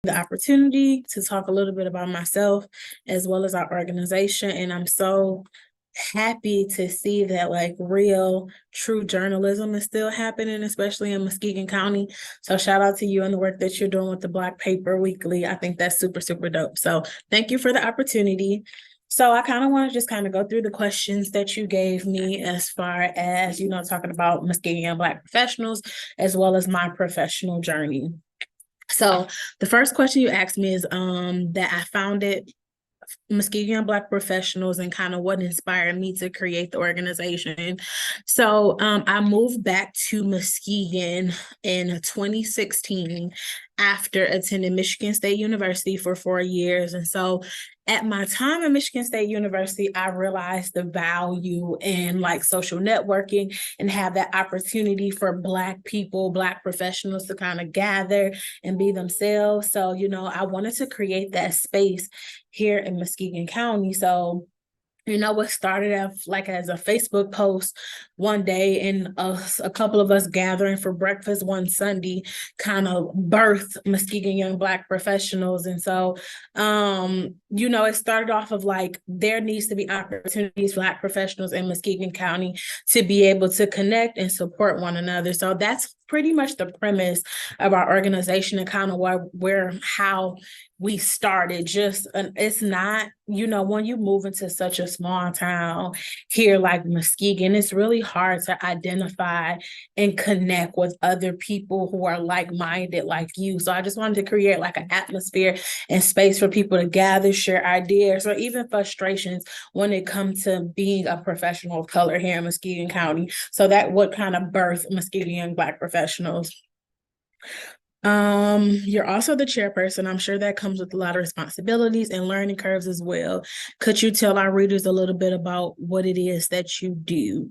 the opportunity to talk a little bit about myself as well as our organization. And I'm so happy to see that like real true journalism is still happening, especially in Muskegon County. So shout out to you and the work that you're doing with the Black Paper Weekly. I think that's super, super dope. So thank you for the opportunity. So I kind of want to just kind of go through the questions that you gave me as far as, talking about Muskegon Black professionals as well as my professional journey. So the first question you asked me is that I founded Muskegon Black Professionals and kind of what inspired me to create the organization. So I moved back to Muskegon in 2016 after attending Michigan State University for 4 years. And so at my time at Michigan State University, I realized the value in like social networking and have that opportunity for Black people, Black professionals to kind of gather and be themselves. So, I wanted to create that space here in Muskegon County. So, what started off like as a Facebook post one day and a couple of us gathering for breakfast one Sunday kind of birthed Muskegon Young Black Professionals. And so, it started off of like, there needs to be opportunities for Black professionals in Muskegon County to be able to connect and support one another. So that's pretty much the premise of our organization and kind of how we started. It's not, when you move into such a small town here like Muskegon, it's really hard to identify and connect with other people who are like-minded like you. So I just wanted to create like an atmosphere and space for people to gather, share ideas, or even frustrations when it comes to being a professional of color here in Muskegon County. So that would kind of birth Muskegon Young Black Professionals. You're also the chairperson. I'm sure that comes with a lot of responsibilities and learning curves as well. Could you tell our readers a little bit about what it is that you do?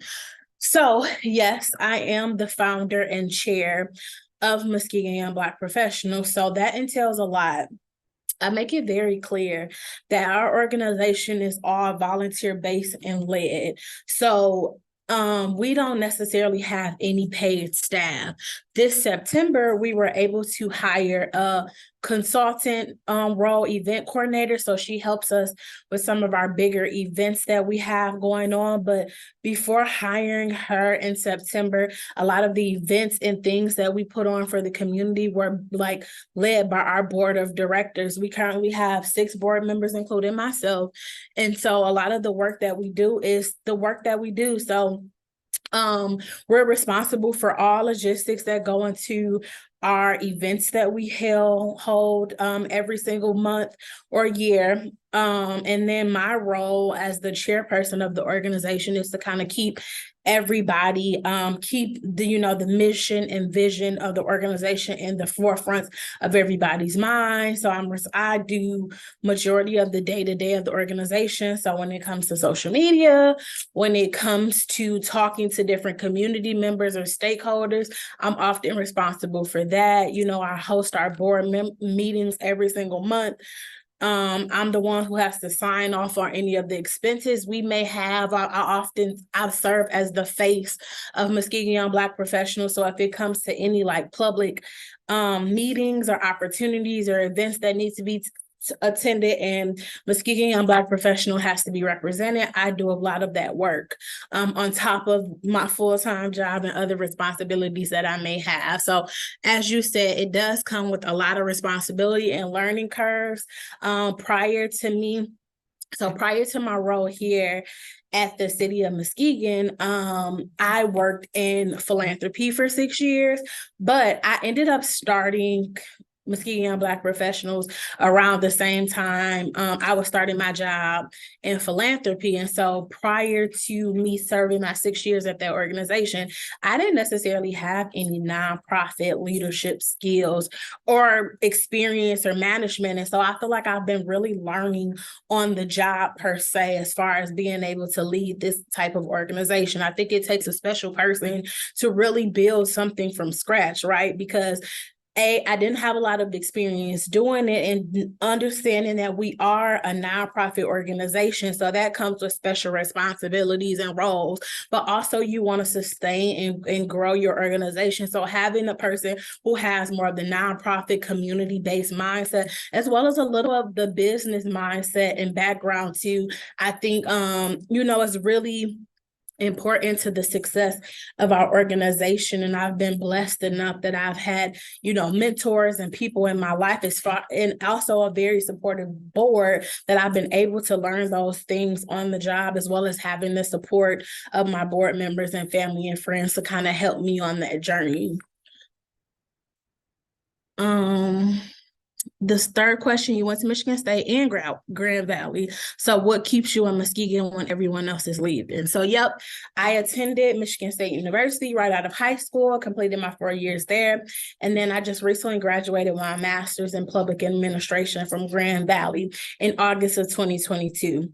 So, yes, I am the founder and chair of Muskegon Young Black Professionals. So that entails a lot. I make it very clear that our organization is all volunteer-based and led. So we don't necessarily have any paid staff. This September, we were able to hire a consultant role event coordinator. So she helps us with some of our bigger events that we have going on. But before hiring her in September, a lot of the events and things that we put on for the community were like led by our board of directors. We currently have 6 board members, including myself. And so a lot of the work that we do is the work that we do. So we're responsible for all logistics that go into our events that we hold every single month or year. And then my role as the chairperson of the organization is to kind of keep everybody, keep the mission and vision of the organization in the forefront of everybody's mind. So I do majority of the day-to-day of the organization. So when it comes to social media, when it comes to talking to different community members or stakeholders, I'm often responsible for that. I host our board meetings every single month. I'm the one who has to sign off on any of the expenses we may have. I serve as the face of Muskegon Young Black Professionals. So if it comes to any like public meetings or opportunities or events that need to be attended and Muskegon Young Black Professional has to be represented, I do a lot of that work on top of my full-time job and other responsibilities that I may have. So as you said, it does come with a lot of responsibility and learning curves. Prior to my role here at the city of Muskegon, I worked in philanthropy for 6 years, but I ended up starting Muskegon Young Black Professionals around the same time I was starting my job in philanthropy. And so prior to me serving my 6 years at that organization, I didn't necessarily have any nonprofit leadership skills or experience or management. And so I feel like I've been really learning on the job per se, as far as being able to lead this type of organization. I think it takes a special person to really build something from scratch, right? Because I didn't have a lot of experience doing it, and understanding that we are a nonprofit organization. So that comes with special responsibilities and roles, but also you want to sustain and grow your organization. So having a person who has more of the nonprofit community-based mindset, as well as a little of the business mindset and background too, I think, is really important to the success of our organization. And I've been blessed enough that I've had, mentors and people in my life as far, and also a very supportive board, that I've been able to learn those things on the job, as well as having the support of my board members and family and friends to kind of help me on that journey. This third question, you went to Michigan State and Grand Valley. So what keeps you in Muskegon when everyone else is leaving? So, yep, I attended Michigan State University right out of high school, completed my 4 years there. And then I just recently graduated with my master's in public administration from Grand Valley in August of 2022.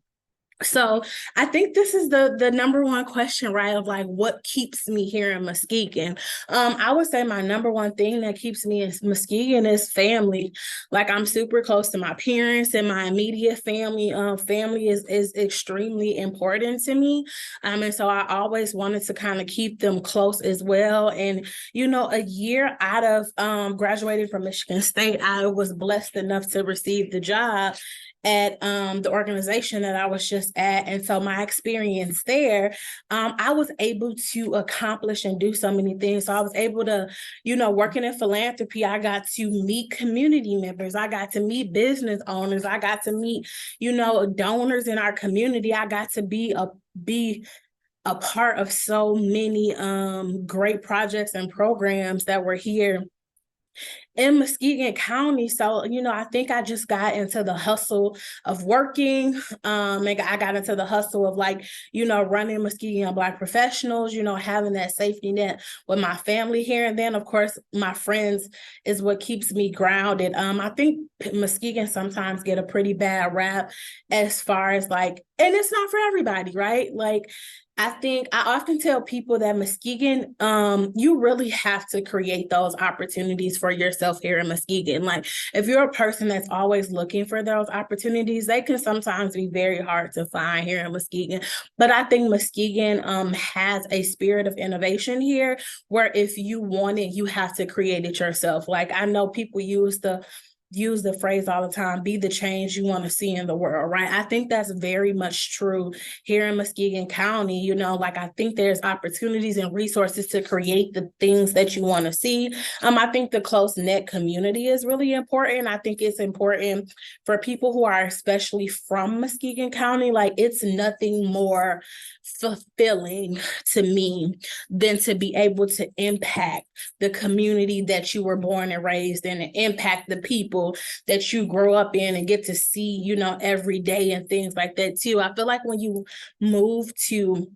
So I think this is the number one question, right? Of like, what keeps me here in Muskegon? I would say my number one thing that keeps me in Muskegon is family. Like, I'm super close to my parents and my immediate family. Family is extremely important to me. And so I always wanted to kind of keep them close as well. And, a year out of graduating from Michigan State, I was blessed enough to receive the job at the organization that I was just at. And so my experience there, I was able to accomplish and do so many things. So I was able to, working in philanthropy, I got to meet community members. I got to meet business owners. I got to meet, donors in our community. I got to be a part of so many great projects and programs that were here in Muskegon County. So, I think I just got into the hustle of working. And I got into the hustle of running Muskegon Black professionals, having that safety net with my family here. And then, of course, my friends is what keeps me grounded. I think Muskegon sometimes get a pretty bad rap as far as and it's not for everybody, right? I think I often tell people that Muskegon, you really have to create those opportunities for yourself here in Muskegon. If you're a person that's always looking for those opportunities, they can sometimes be very hard to find here in Muskegon. But I think Muskegon has a spirit of innovation here, where if you want it, you have to create it yourself. I know people use the phrase all the time, be the change you want to see in the world, right? I think that's very much true here in Muskegon County. I think there's opportunities and resources to create the things that you want to see. I think the close-knit community is really important. I think it's important for people who are especially from Muskegon County. It's nothing more fulfilling to me than to be able to impact the community that you were born and raised in, and impact the people that you grow up in and get to see, every day, and things like that too. I feel like when you move to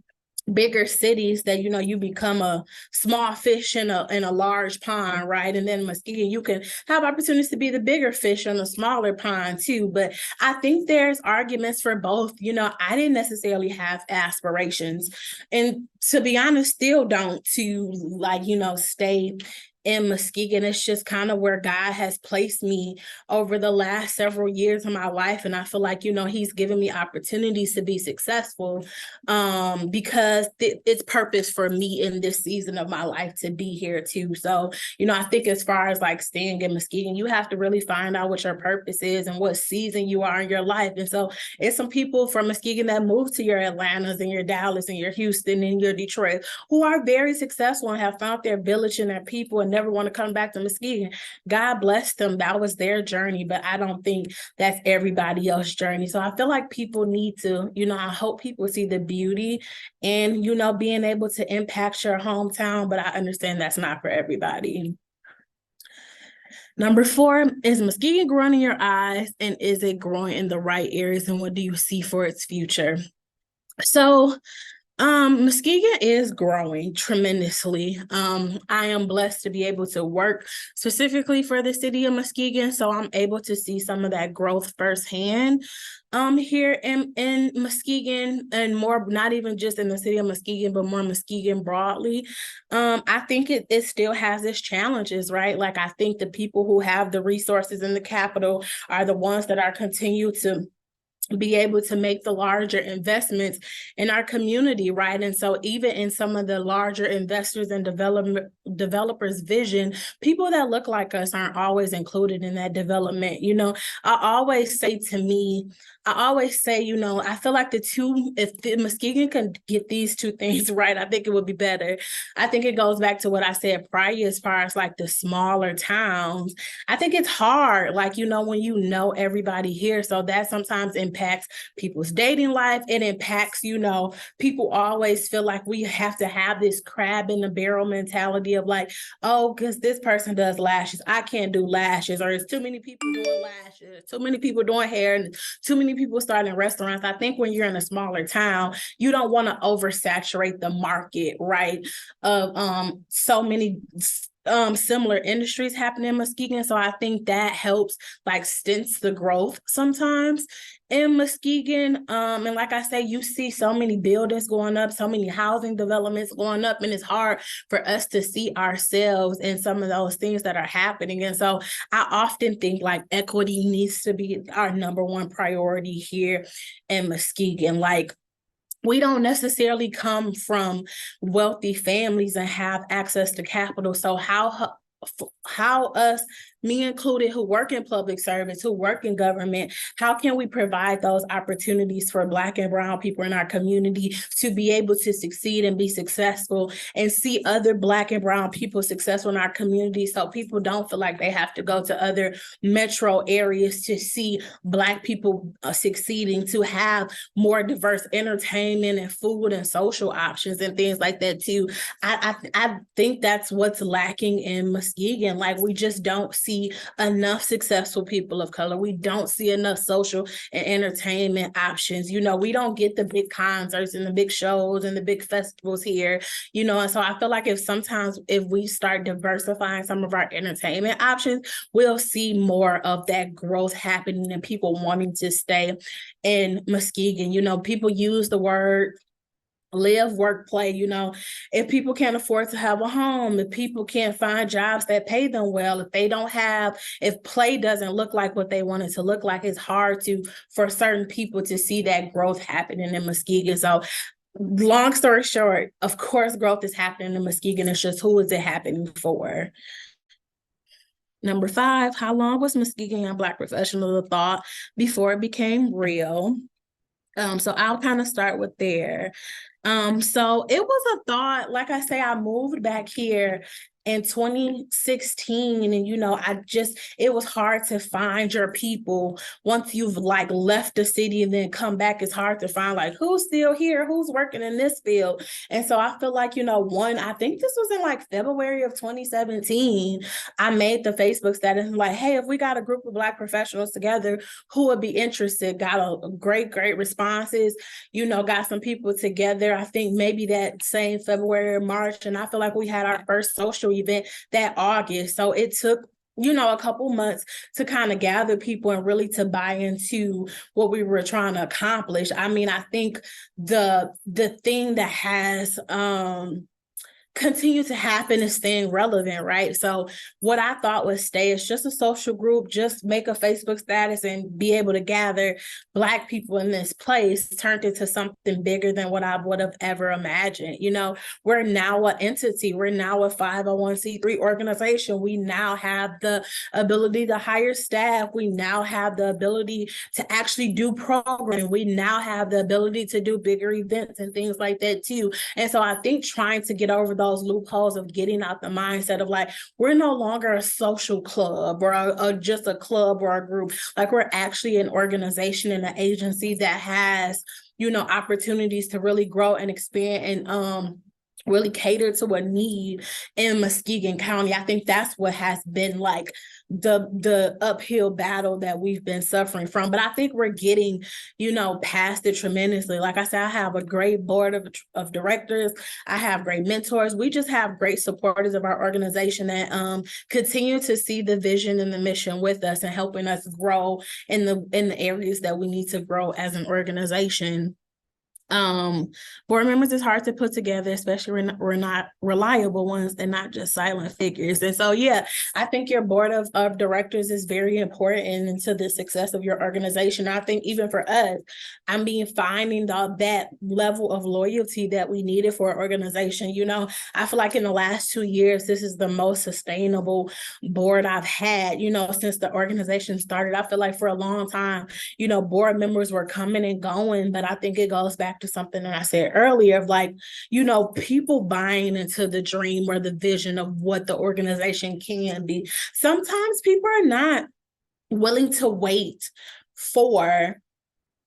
bigger cities, that you become a small fish in a large pond, right? And then Muskegon, you can have opportunities to be the bigger fish in a smaller pond too. But I think there's arguments for both. I didn't necessarily have aspirations, and to be honest, still don't, to stay in Muskegon. It's just kind of where God has placed me over the last several years of my life. And I feel like, he's given me opportunities to be successful because it's purpose for me in this season of my life to be here too. So, I think as far as staying in Muskegon, you have to really find out what your purpose is and what season you are in your life. And so it's some people from Muskegon that move to your Atlantas and your Dallas and your Houston and your Detroit, who are very successful and have found their village and their people and never want to come back to Muskegon. God bless them. That was their journey, but I don't think that's everybody else's journey. So I feel like people need to, I hope people see the beauty and, being able to impact your hometown, but I understand that's not for everybody. Number 4, is Muskegon growing in your eyes, and is it growing in the right areas, and what do you see for its future? So Muskegon is growing tremendously. I am blessed to be able to work specifically for the city of Muskegon, so I'm able to see some of that growth firsthand. Here in Muskegon, and more, not even just in the city of Muskegon, but more Muskegon broadly. I think it still has its challenges, right? Like, I think the people who have the resources and the capital are the ones that are continue to be able to make the larger investments in our community, right? And so even in some of the larger investors and developers' vision, people that look like us aren't always included in that development. I always say, I feel like if Muskegon can get these two things right, I think it would be better. I think it goes back to what I said prior, as far as like the smaller towns. I think it's hard, like, when everybody here. So that sometimes impacts people's dating life. It impacts, people always feel like we have to have this crab in the barrel mentality of like, oh, because this person does lashes, I can't do lashes, or it's too many people doing lashes, too many people doing hair, and too many people starting restaurants. I think when you're in a smaller town, you don't want to oversaturate the market, right? Of so many similar industries happening in Muskegon. So I think that helps like stints the growth sometimes in Muskegon. And like I say, you see so many buildings going up, so many housing developments going up, and it's hard for us to see ourselves in some of those things that are happening. And so I often think like equity needs to be our number one priority here in Muskegon. Like, we don't necessarily come from wealthy families and have access to capital. So how us, me included, who work in public service, who work in government, how can we provide those opportunities for Black and brown people in our community to be able to succeed and be successful, and see other Black and brown people successful in our community, so people don't feel like they have to go to other metro areas to see Black people succeeding, to have more diverse entertainment and food and social options and things like that too. I think that's what's lacking in Muskegon. Like, we just don't see enough successful people of color. We don't see enough social and entertainment options. We don't get the big concerts and the big shows and the big festivals here, and so I feel like if we start diversifying some of our entertainment options, we'll see more of that growth happening and people wanting to stay in Muskegon. People use the word live, work, play. If people can't afford to have a home, if people can't find jobs that pay them well, if play doesn't look like what they want it to look like, it's hard for certain people to see that growth happening in Muskegon. So long story short, of course, growth is happening in Muskegon. It's just, who is it happening for? Number 5, how long was Muskegon Young Black Professional the thought before it became real? So I'll kind of start with there. So it was a thought. Like I say, I moved back here in 2016, and it was hard to find your people once you've like left the city and then come back. It's hard to find like who's still here, who's working in this field. And so I feel like, I think this was in like February of 2017, I made the Facebook status and like, hey, if we got a group of Black professionals together, who would be interested? Got a great responses, got some people together. I think maybe that same February or March, and I feel like we had our first social event that August. So it took a couple months to kind of gather people and really to buy into what we were trying to accomplish. I mean, I think the thing that has continue to happen is staying relevant, right? So what I thought was stay is just a social group, just make a Facebook status and be able to gather Black people in this place, turned into something bigger than what I would have ever imagined. We're now an entity. We're now a 501c3 organization. We now have the ability to hire staff. We now have the ability to actually do programming. We now have the ability to do bigger events and things like that too. And so I think trying to get over those loopholes of getting out the mindset of like, we're no longer a social club or just a club or a group. Like, we're actually an organization and an agency that has, opportunities to really grow and expand and really cater to a need in Muskegon County. I think that's what has been like the uphill battle that we've been suffering from. But I think we're getting, past it tremendously. Like I said, I have a great board of directors. I have great mentors. We just have great supporters of our organization that continue to see the vision and the mission with us and helping us grow in the areas that we need to grow as an organization. Board members is hard to put together, especially when we're not reliable ones and not just silent figures. And so, yeah, I think your board of directors is very important into the success of your organization. I think even for us, finding that level of loyalty that we needed for an organization. I feel like in the last 2 years, this is the most sustainable board I've had, since the organization started. I feel like for a long time, board members were coming and going, but I think it goes back to something that I said earlier of like, people buying into the dream or the vision of what the organization can be. Sometimes people are not willing to wait for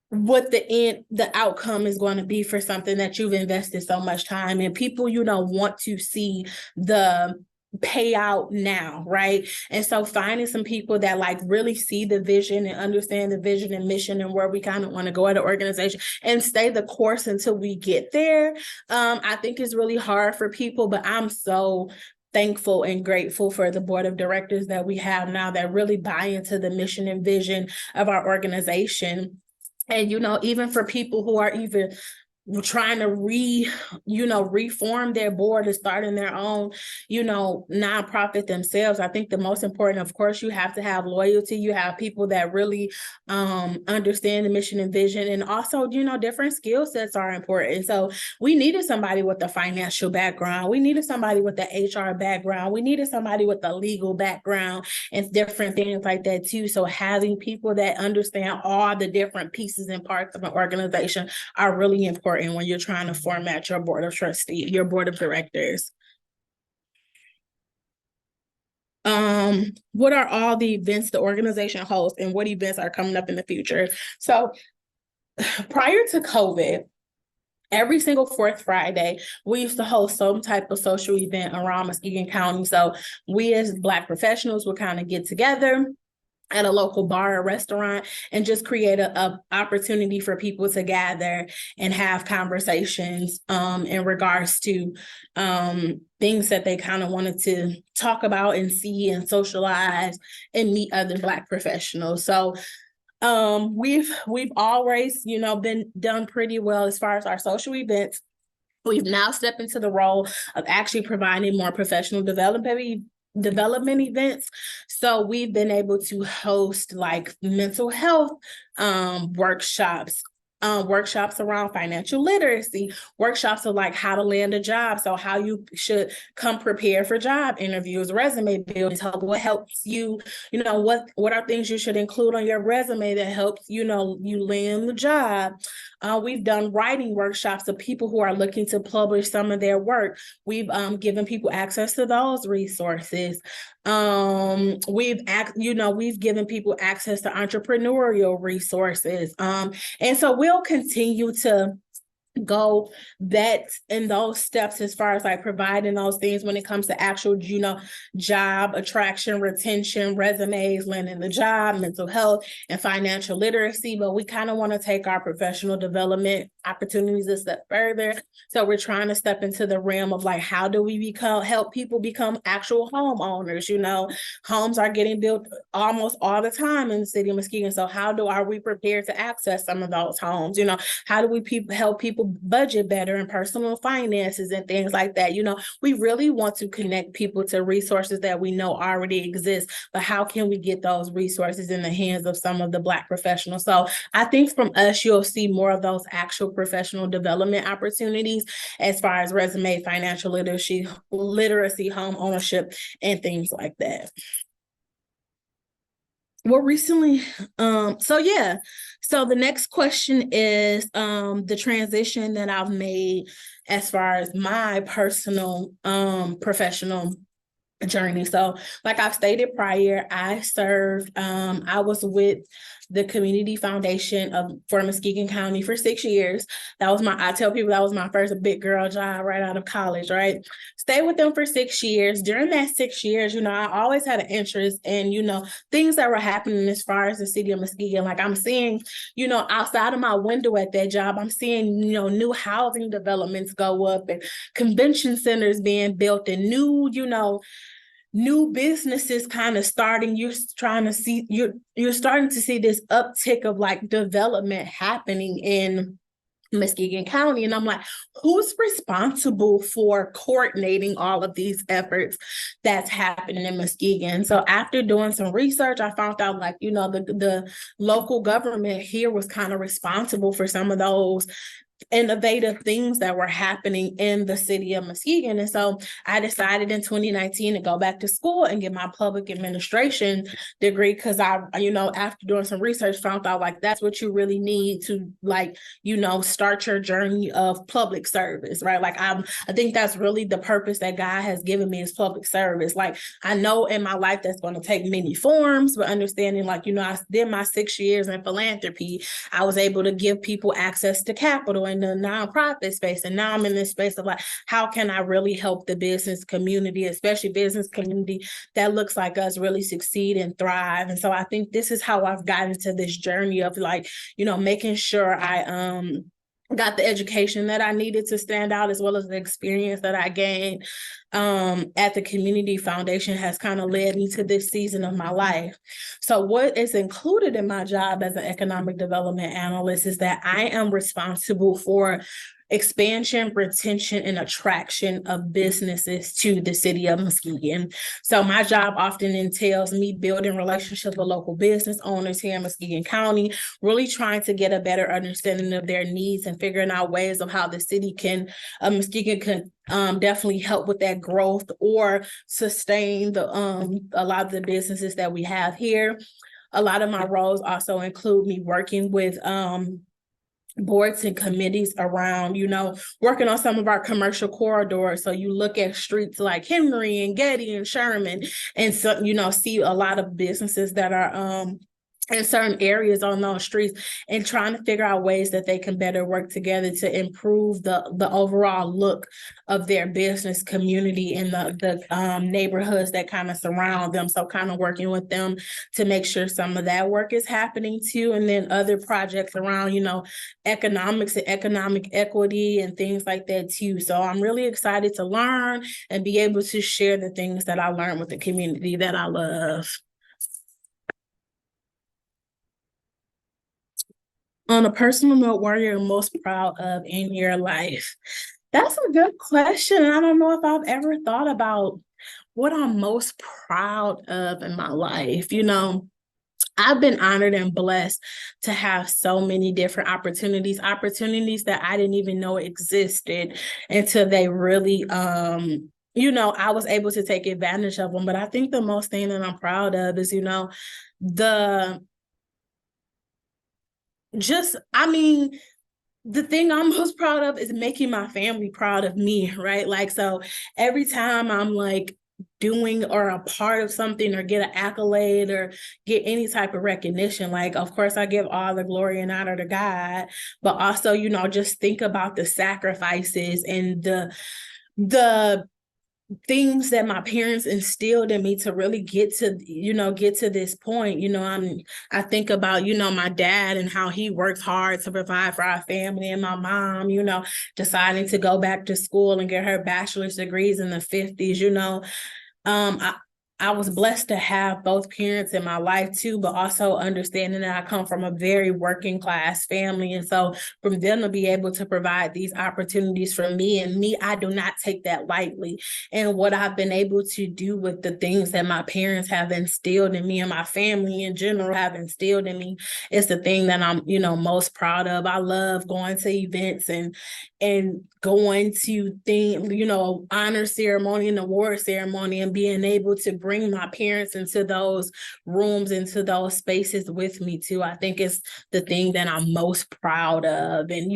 what the outcome is going to be for something that you've invested so much time in. People, want to see the payout now, right? And so finding some people that like really see the vision and understand the vision and mission and where we kind of want to go at an organization and stay the course until we get there, I think is really hard for people. But I'm so thankful and grateful for the board of directors that we have now that really buy into the mission and vision of our organization. And, even for people who are even trying to reform their board and starting their own, nonprofit themselves. I think the most important, of course, you have to have loyalty. You have people that really understand the mission and vision, and also, different skill sets are important. So we needed somebody with a financial background. We needed somebody with the HR background. We needed somebody with a legal background and different things like that too. So having people that understand all the different pieces and parts of an organization are really important when you're trying to format your board of trustees, your board of directors. What are all the events the organization hosts and what events are coming up in the future? So prior to COVID, every single fourth Friday, we used to host some type of social event around Muskegon County. So we as Black professionals would kind of get together at a local bar or restaurant and just create a opportunity for people to gather and have conversations in regards to things that they kind of wanted to talk about and see and socialize and meet other Black professionals. So we've always, been done pretty well as far as our social events. We've now stepped into the role of actually providing more professional development events. So we've been able to host like mental health workshops, workshops around financial literacy, workshops of like how to land a job. So how you should come prepared for job interviews, resume building, what helps you, what are things you should include on your resume that helps, you land the job. We've done writing workshops of people who are looking to publish some of their work. We've given people access to those resources. We've given people access to entrepreneurial resources. And so we'll continue to go that in those steps as far as like providing those things when it comes to actual, job attraction, retention, resumes, landing the job, mental health, and financial literacy. But we kind of want to take our professional development opportunities a step further. So we're trying to step into the realm of like, how do we help people become actual homeowners? Homes are getting built almost all the time in the city of Muskegon. So how are we prepared to access some of those homes? How do we help people budget better in personal finances and things like that? We really want to connect people to resources that we know already exist, but how can we get those resources in the hands of some of the Black professionals? So I think from us, you'll see more of those actual professional development opportunities as far as resume, financial literacy, home ownership, and things like that. Well, recently, so the next question is the transition that I've made as far as my personal professional journey. So like I've stated prior, I was with the Community Foundation for Muskegon County for 6 years. I tell people that was my first big girl job right out of college, right? Stayed with them for 6 years. During that 6 years, I always had an interest in, things that were happening as far as the city of Muskegon. Like I'm seeing, outside of my window at that job, I'm seeing, new housing developments go up and convention centers being built and new businesses kind of starting. You're starting to see this uptick of like development happening in Muskegon County. And I'm like, who's responsible for coordinating all of these efforts that's happening in Muskegon? So after doing some research, I found out like, the local government here was kind of responsible for some of those innovative things that were happening in the city of Muskegon. And so I decided in 2019 to go back to school and get my public administration degree, because after doing some research, found out like that's what you really need to start your journey of public service, right? Like I think that's really the purpose that God has given me, is public service. Like I know in my life that's going to take many forms, but understanding I did my 6 years in philanthropy. I was able to give people access to capital in the nonprofit space. And now I'm in this space of like, how can I really help the business community, especially business community that looks like us, really succeed and thrive? And so I think this is how I've gotten to this journey of making sure I got the education that I needed to stand out, as well as the experience that I gained at the Community Foundation has kind of led me to this season of my life. So what is included in my job as an economic development analyst is that I am responsible for expansion, retention, and attraction of businesses to the city of Muskegon. So my job often entails me building relationships with local business owners here in Muskegon County, really trying to get a better understanding of their needs and figuring out ways of how the city Muskegon can definitely help with that growth or sustain a lot of the businesses that we have here. A lot of my roles also include me working with boards and committees around, working on some of our commercial corridors. So you look at streets like Henry and Getty and Sherman, and so, see a lot of businesses that are in certain areas on those streets, and trying to figure out ways that they can better work together to improve the overall look of their business community and the neighborhoods that kind of surround them. So kind of working with them to make sure some of that work is happening too. And then other projects around, economics and economic equity and things like that too. So I'm really excited to learn and be able to share the things that I learned with the community that I love. On a personal note, what are you most proud of in your life? That's a good question. I don't know if I've ever thought about what I'm most proud of in my life. I've been honored and blessed to have so many different opportunities that I didn't even know existed until they really, I was able to take advantage of them. But I think the most thing that I'm proud of is, the thing I'm most proud of is making my family proud of me, right? Like, so every time I'm like doing or a part of something or get an accolade or get any type of recognition, like, of course, I give all the glory and honor to God, but also, just think about the sacrifices and the things that my parents instilled in me to really get to this point. I think about, my dad and how he works hard to provide for our family, and my mom, deciding to go back to school and get her bachelor's degrees in the 50s. I was blessed to have both parents in my life too, but also understanding that I come from a very working class family. And so from them to be able to provide these opportunities for me, I do not take that lightly. And what I've been able to do with the things that my parents have instilled in me and my family in general have instilled in me is the thing that I'm, most proud of. I love going to events and going to honor ceremony and award ceremony and being able to bring bring my parents into those rooms, into those spaces with me too. I think it's the thing that I'm most proud of. And,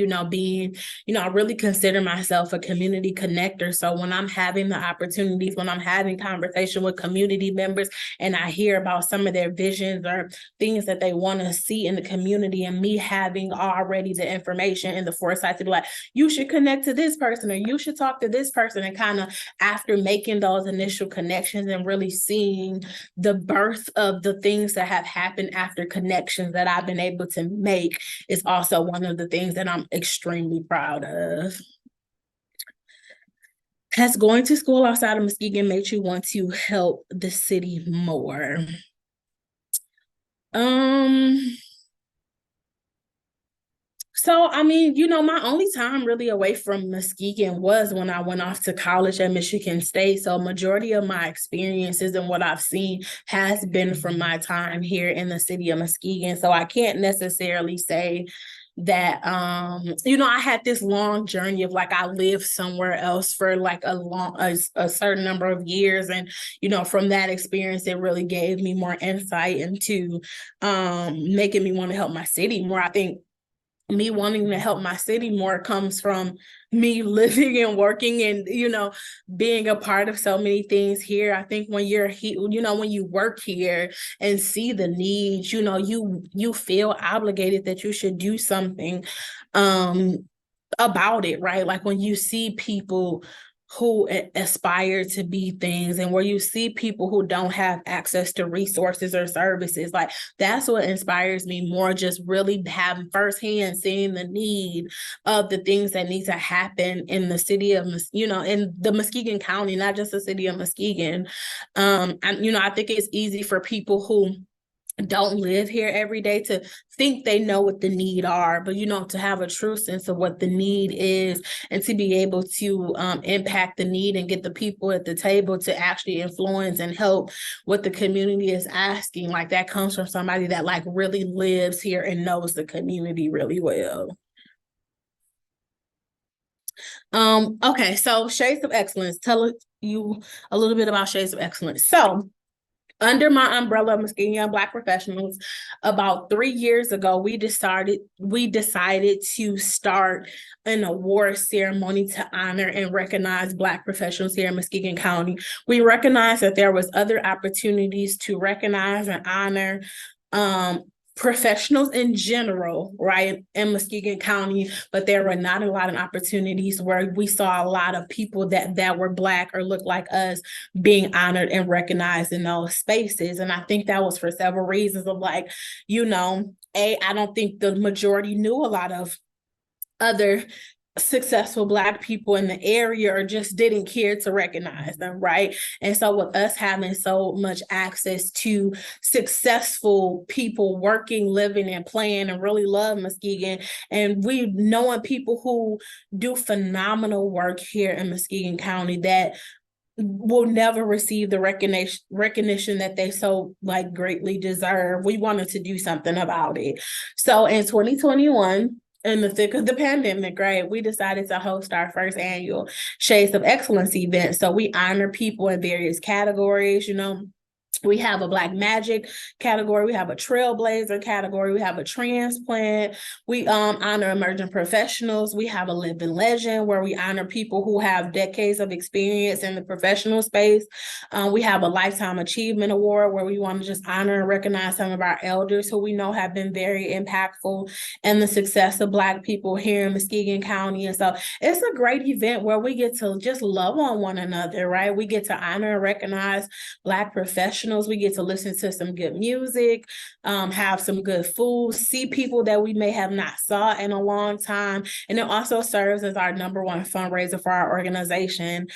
I really consider myself a community connector. So when I'm having the opportunities, when I'm having conversation with community members and I hear about some of their visions or things that they want to see in the community, and me having already the information and the foresight to be like, you should connect to this person or you should talk to this person, and kind of after making those initial connections and really seeing the birth of the things that have happened after connections that I've been able to make is also one of the things that I'm extremely proud of. Has going to school outside of Muskegon made you want to help the city more? So, my only time really away from Muskegon was when I went off to college at Michigan State. So majority of my experiences and what I've seen has been from my time here in the city of Muskegon. So I can't necessarily say that, I had this long journey of like, I lived somewhere else for like a certain number of years. And, from that experience, it really gave me more insight into making me want to help my city more. I think me wanting to help my city more comes from me living and working and, being a part of so many things here. I think when you're here, when you work here and see the needs, you feel obligated that you should do something about it, right? Like when you see people who aspire to be things, and where you see people who don't have access to resources or services, like that's what inspires me more. Just really having firsthand seeing the need of the things that need to happen in the city of, in the Muskegon County, not just the city of Muskegon. I think it's easy for people who don't live here every day to think they know what the need are, but to have a true sense of what the need is and to be able to impact the need and get the people at the table to actually influence and help what the community is asking, like that comes from somebody that like really lives here and knows the community really well. Okay, so Shades of Excellence, tell you a little bit about Shades of Excellence. So under my umbrella of Muskegon Young Black Professionals, about 3 years ago, we decided to start an award ceremony to honor and recognize Black professionals here in Muskegon County. We recognized that there was other opportunities to recognize and honor professionals in general, right, in Muskegon County, but there were not a lot of opportunities where we saw a lot of people that were Black or looked like us being honored and recognized in those spaces. And I think that was for several reasons of like, I don't think the majority knew a lot of other successful Black people in the area, or just didn't care to recognize them, right? And so with us having so much access to successful people working, living, and playing, and really love Muskegon, and we knowing people who do phenomenal work here in Muskegon County that will never receive the recognition that they so like greatly deserve, we wanted to do something about it. So in 2021, in the thick of the pandemic, right, we decided to host our first annual Shades of Excellence event. So we honor people in various categories, We have a Black Magic category. We have a Trailblazer category. We have a transplant. We honor emerging professionals. We have a living legend, where we honor people who have decades of experience in the professional space. We have a Lifetime Achievement Award, where we want to just honor and recognize some of our elders who we know have been very impactful in the success of Black people here in Muskegon County. And so it's a great event where we get to just love on one another, right? We get to honor and recognize Black professionals. We get to listen to some good music, have some good food, see people that we may have not saw in a long time. And it also serves as our number one fundraiser for our organization.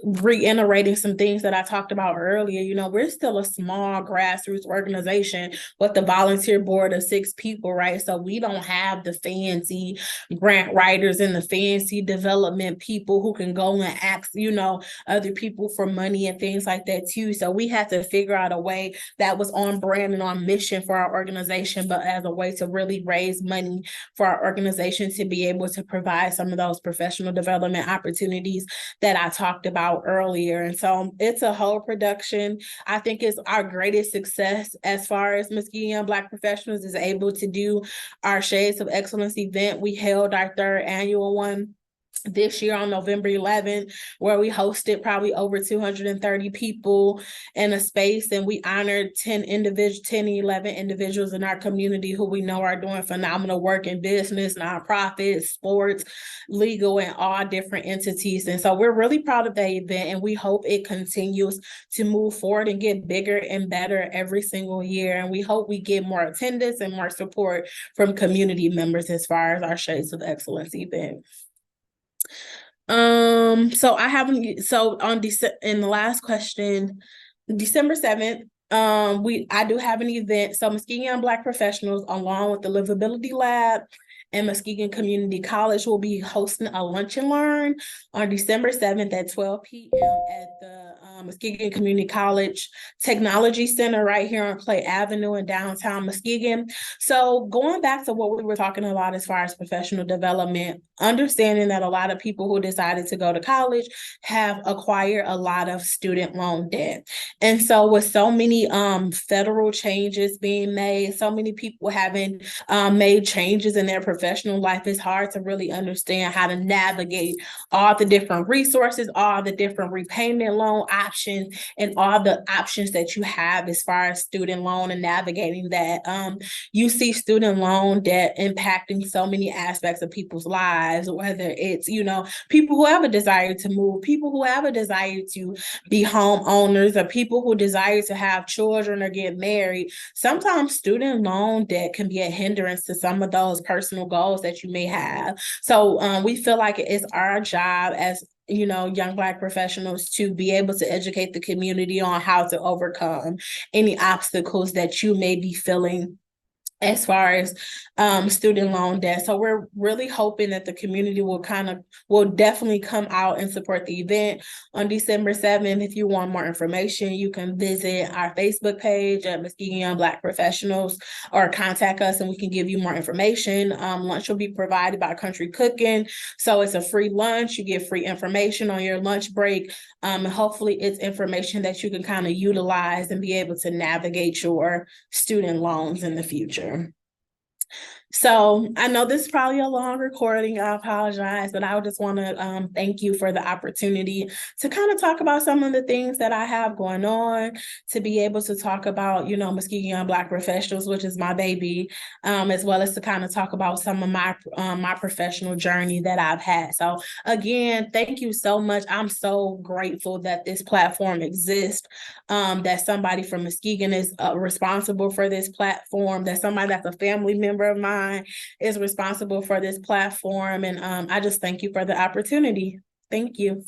Reiterating some things that I talked about earlier, we're still a small grassroots organization with the volunteer board of 6 people, right? So we don't have the fancy grant writers and the fancy development people who can go and ask, other people for money and things like that too. So we had to figure out a way that was on brand and on mission for our organization, but as a way to really raise money for our organization to be able to provide some of those professional development opportunities that I talked about earlier. And so it's a whole production. I think it's our greatest success as far as Muskegon Young Black Professionals is able to do our Shades of Excellence event. We held our third annual one this year on November 11th, where we hosted probably over 230 people in a space, and we honored 10, 11 individuals in our community who we know are doing phenomenal work in business, nonprofits, sports, legal, and all different entities. And so we're really proud of that event, and we hope it continues to move forward and get bigger and better every single year. And we hope we get more attendance and more support from community members as far as our Shades of Excellence event. So I haven't, so on in the last question, December 7th, I do have an event. So Muskegon Young Black Professionals, along with the Livability Lab and Muskegon Community College, will be hosting a lunch and learn on December 7th at 12 p.m. at the Muskegon Community College Technology Center right here on Clay Avenue in downtown Muskegon. So going back to what we were talking about as far as professional development, understanding that a lot of people who decided to go to college have acquired a lot of student loan debt. And so with so many federal changes being made, so many people having made changes in their professional life, it's hard to really understand how to navigate all the different resources, all the different repayment loan options, and all the options that you have as far as student loan and navigating that. You see student loan debt impacting so many aspects of people's lives, whether it's, people who have a desire to move, people who have a desire to be homeowners, or people who desire to have children or get married. Sometimes student loan debt can be a hindrance to some of those personal goals that you may have. So we feel like it's our job as young Black professionals to be able to educate the community on how to overcome any obstacles that you may be feeling as far as student loan debt. So we're really hoping that the community will definitely come out and support the event on December 7th. If you want more information, you can visit our Facebook page at Muskegon Young Black Professionals or contact us and we can give you more information. Lunch will be provided by Country Cooking. So it's a free lunch. You get free information on your lunch break. And hopefully it's information that you can kind of utilize and be able to navigate your student loans in the future. So I know this is probably a long recording. I apologize, but I just want to thank you for the opportunity to kind of talk about some of the things that I have going on, to be able to talk about, Muskegon Young Black Professionals, which is my baby, as well as to kind of talk about some of my professional journey that I've had. So again, thank you so much. I'm so grateful that this platform exists, that somebody from Muskegon is responsible for this platform, that somebody that's a family member of mine is responsible for this platform. And I just thank you for the opportunity. Thank you.